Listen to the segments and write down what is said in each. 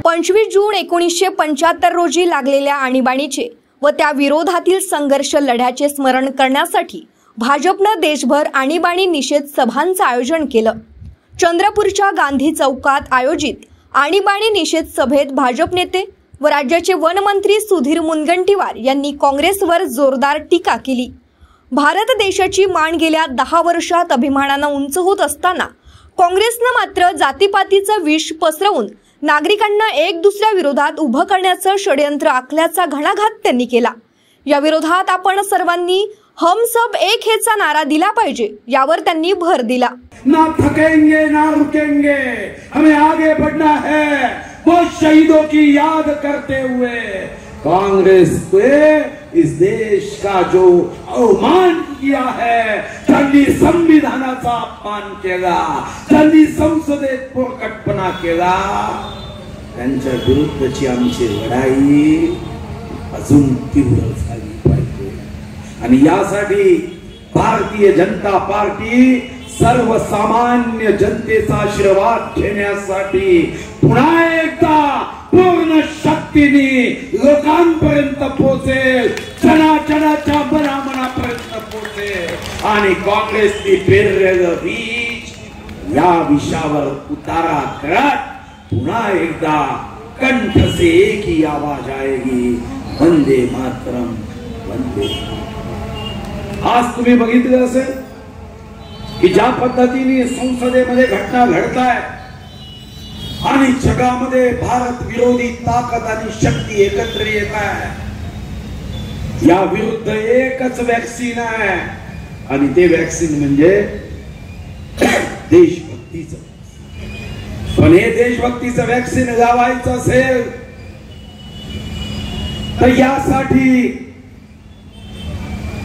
25 जून 1975 रोजी लागलेल्या आणीबाणीचे व त्या विरोधातील संघर्ष लढ्याचे स्मरण करण्यासाठी भाजपने देशभर आणीबाणी निषेध सभांचे आयोजन केलं। चंद्रपूरच्या गांधी चौकात आयोजित आणीबाणी निषेध सभेत भाजप नेते व राज्याचे वन मंत्री सुधीर मुनगंटीवार यांनी काँग्रेसवर जोरदार टीका केली। भारत देशाची मान गेल्या 10 वर्षात अभिमानाने उंच होत असताना काँग्रेसने मात्र जातीपातीचे विष पसरवून नागरिकांना एक दुसऱ्या विरोधात उभं करण्याचे षडयंत्र आखल्याचा घणाघात त्यांनी केला। या विरोधात आपण सर्वांनी हम सब एक हेचा नारा दिला पाहिजे यावर त्यांनी भर दिला। ना थकेंगे ना रुकेंगे, हमें आगे बढ़ना है वो शहीदों की याद करते हुए। कांग्रेस पे इस देश का जो अवमान किया है, त्यांनी संविधानाचा अपमान केला, त्यांनी संसदेत पोरकटपणा केला, त्यांच्या विरुद्धची आमची लढाई अजून तीव्र झाली पाहिजे। आणि यासाठी भारतीय जनता पार्टी सर्वसामान्य जनतेचा आशीर्वाद घेण्यासाठी पुन्हा एकदा पूर्ण शक्तीने लोकांपर्यंत पोहोचेल, जनाच्या मनापर्यंत पोहोचेल आणि काँग्रेसने पेरलेलं बीज या विषयावर उतारा करत पुन्हा एकदा कंठ से एक ही आवाज आएगी, वंदे मातरम वंदे। आज तुम्ही बघितलं असेल की ज्या पद्धतीने संसदेमध्ये घटना घडताय आणि जगामध्ये भारत विरोधी ताकद आणि शक्ती एकत्र येत आहे, या विरुद्ध एकच वॅक्सिन आहे आणि ते वॅक्सिन म्हणजे देशभक्तीचं। पण हे देशभक्तीचं वॅक्सिन लावायचं असेल तर यासाठी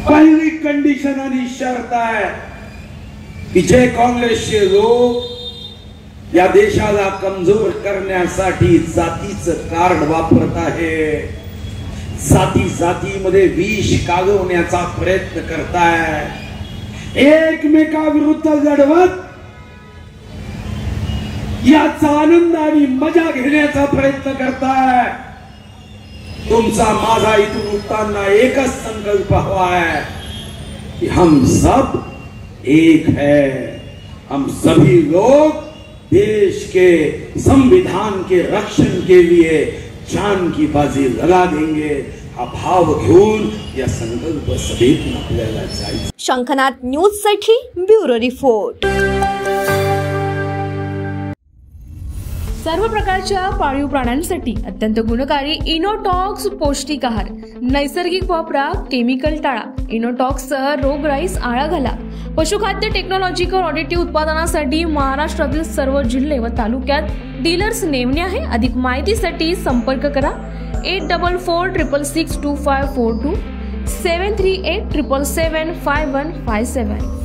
पहिली कंडिशन आणि शर्त आहे की जे काँग्रेसचे लोक या देशाला कमजोर करण्यासाठी जातीचं कार्ड वापरत आहे, जातीमध्ये विष कालवण्याचा प्रयत्न करताय, एकमेकाविरुद्ध लढवत याचा आनंद आणि मजा घेण्याचा प्रयत्न करताय। तुमचा माझा इथून उठताना एकच संकल्प हवा है कि हम सब एक है, हम सभी लोग देश के संविधान के रक्षण के लिए जान की बाजी लगा देंगे। हा भाव घेऊन या संकल्प सभेतून आपल्याला जायचं। शंखनाथ न्यूज साठी ब्युरो रिपोर्ट। सर्व प्रकारच्या पाळीव प्राण्यांसाठी अत्यंत गुणकारी इनोटॉक्स पौष्टिक आहार, नैसर्गिक वापरा, केमिकल टाळा। इनोटॉक्स सह रोगराईस आळा घाला। पशुखाद्य टेक्नॉलॉजिकल ऑडिटिव्ह उत्पादनासाठी महाराष्ट्रातील सर्व जिल्हे व तालुक्यात डीलर्स नेमणे आहे। अधिक माहितीसाठी संपर्क करा 8446662542 738777557।